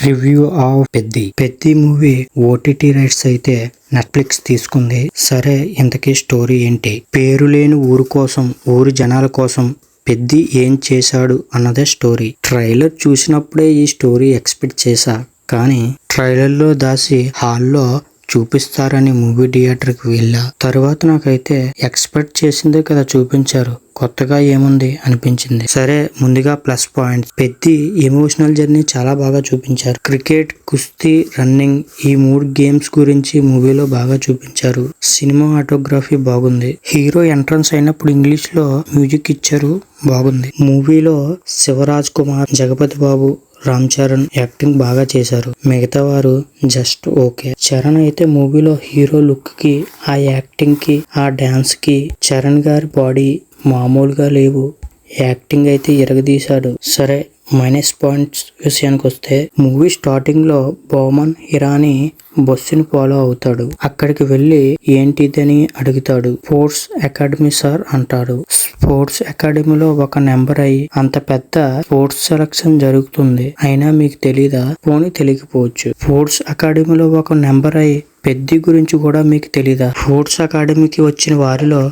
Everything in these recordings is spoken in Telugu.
Review of Peddi movie OTT rights అయితే నెట్ఫ్లిక్స్ తీసుకుంది. సరే, ఇంతకీ స్టోరీ ఏంటి? పేరు లేని ఊరు కోసం, ఊరి జనాల కోసం పెద్ది ఏం చేశాడు అన్నదే స్టోరీ. ట్రైలర్ చూసినప్పుడే ఈ స్టోరీ ఎక్స్పెక్ట్ చేశా, కానీ ట్రైలర్లో దాసి హాల్లో చూపిస్తారని మూవీ థియేటర్కి వెళ్ళా. తర్వాత నాకైతే ఎక్స్పెక్ట్ చేసిందే కదా చూపించారు, కొత్తగా ఏముంది అనిపించింది. సరే, ముందుగా plus points. Peddi emotional journey చాలా బాగా చూపించారు. క్రికెట్, కుస్తీ, రన్నింగ్ ఈ 3 గేమ్స్ గురించి మూవీలో బాగా చూపించారు. సినిమాటోగ్రఫీ బాగుంది. హీరో ఎంట్రన్స్ అయినప్పుడు ఇంగ్లీష్ లో మ్యూజిక్ ఇచ్చారు, బాగుంది. మూవీలో శివరాజ్ కుమార్, జగపతి బాబు, రామ్ చరణ్ యాక్టింగ్ బాగా చేశారు. మిగతా వారు జస్ట్ ఓకే. చరణ్ అయితే మూవీలో హీరో లుక్ కి, ఆ యాక్టింగ్ కి, ఆ డాన్స్ కి చరణ్ గారి బాడీ మామూలుగా లేవు. యాక్టింగ్ అయితే ఇరగదీశాడు. సరే, మైనస్ పాయింట్స్ విషయానికి వస్తే, మూవీ స్టార్టింగ్ లో బోమన్ ఇరానీ బస్సుని ఫాలో అవుతాడు. అక్కడికి వెళ్లి ఏంటిదని అడుగుతాడు. స్పోర్ట్స్ అకాడమీ సార్ అంటాడు. స్పోర్ట్స్ అకాడమీలో ఒక నెంబర్ అయి అంత పెద్ద స్పోర్ట్స్ సెలక్షన్ జరుగుతుంది, అయినా మీకు తెలీదా? పోనీ తెలియకపోవచ్చు. స్పోర్ట్స్ అకాడమీలో ఒక నెంబర్ అయి పెద్ది గురించి కూడా మీకు తెలీదా? స్పోర్ట్స్ అకాడమీకి వచ్చిన వారిలో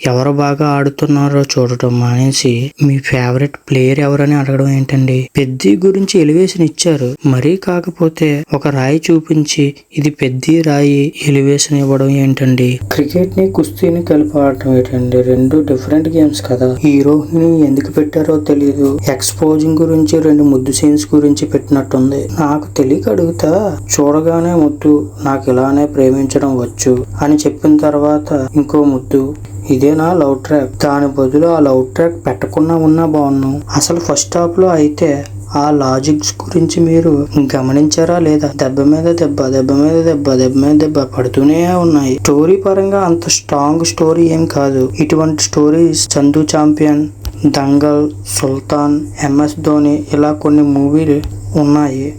ఎవరు బాగా ఆడుతున్నారో చూడటం మానేసి మీ ఫేవరెట్ ప్లేయర్ ఎవరని అడగడం ఏంటండి? పెద్ది గురించి ఎలివేషన్ ఇచ్చారు, మరీ కాకపోతే ఒక రాయి చూపించి ఇది పెద్ది రాయి ఎలివేషన్ ఇవ్వడం ఏంటండి? క్రికెట్ ని కుస్తీని కలిపి ఆడటం ఏంటండి? 2 డిఫరెంట్ గేమ్స్ కదా. హీరోని ఎందుకు పెట్టారో తెలియదు. ఎక్స్పోజింగ్ గురించి 2 ముద్దు సీన్స్ గురించి పెట్టినట్టుంది. నాకు తెలియక అడుగుతా, చూడగానే ముద్దు, నాకు ఇలానే ప్రేమించడం వచ్చు అని చెప్పిన తర్వాత ఇంకో ముద్దు, ఇదేనా లవ్ ట్రాక్? దాని బదులు ఆ లవ్ ట్రాక్ పెట్టకుండా ఉన్నా బాగున్నాం. అసలు ఫస్ట్ హాఫ్ లో అయితే ఆ లాజిక్స్ గురించి మీరు గమనించారా లేదా? దెబ్బ మీద దెబ్బ, దెబ్బ మీద దెబ్బ, దెబ్బ మీద దెబ్బ పడుతూనే ఉన్నాయి. స్టోరీ పరంగా అంత స్ట్రాంగ్ స్టోరీ ఏం కాదు. ఇటువంటి స్టోరీస్ చందు చాంపియన్, దంగల్, సుల్తాన్, MS ధోని ఇలా కొన్ని మూవీలు ఉన్నాయి.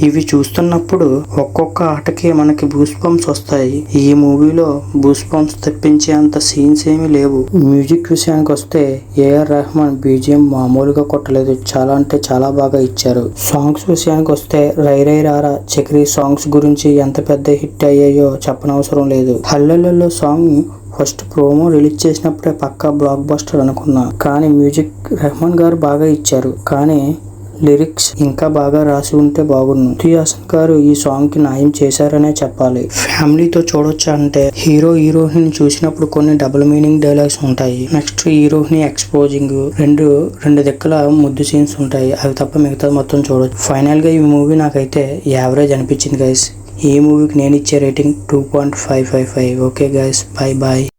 ఇవి చూస్తున్నప్పుడు ఒక్కొక్క ఆటకి మనకి బూస్ బంప్స్ వస్తాయి. ఈ మూవీలో బూస్ బంప్స్ తెప్పించే అంత సీన్స్ ఏమీ లేవు. మ్యూజిక్ విషయానికి వస్తే AR రెహమాన్ BGM మామూలుగా కొట్టలేదు, చాలా అంటే చాలా బాగా ఇచ్చారు. సాంగ్స్ విషయానికి వస్తే రై రై రారా, చక్రీ సాంగ్స్ గురించి ఎంత పెద్ద హిట్ అయ్యాయో చెప్పనవసరం లేదు. హల్లెలూయా సాంగ్ ఫస్ట్ ప్రోమో రిలీజ్ చేసినప్పుడే పక్కా బ్లాక్ బస్టర్ అనుకున్నా, కానీ మ్యూజిక్ రెహమాన్ గారు బాగా ఇచ్చారు, కానీ లిరిక్స్ ఇంకా బాగా రాసి ఉంటే బాగుండు. శృతి హాసన్ గారు ఈ సాంగ్ కి న్యాయం చేశారనే చెప్పాలి. ఫ్యామిలీతో చూడొచ్చా అంటే, హీరోయిన్ చూసినప్పుడు కొన్ని డబుల్ మీనింగ్ డైలాగ్స్ ఉంటాయి. నెక్స్ట్ హీరోయిన్ ఎక్స్పోజింగ్, రెండు దిక్కుల ముద్దు సీన్స్ ఉంటాయి. అవి తప్ప మిగతా మొత్తం చూడొచ్చు. ఫైనల్ గా ఈ మూవీ నాకైతే యావరేజ్ అనిపించింది గైస్. ఈ మూవీకి నేను ఇచ్చే rating 2.555. Okay guys, bye bye.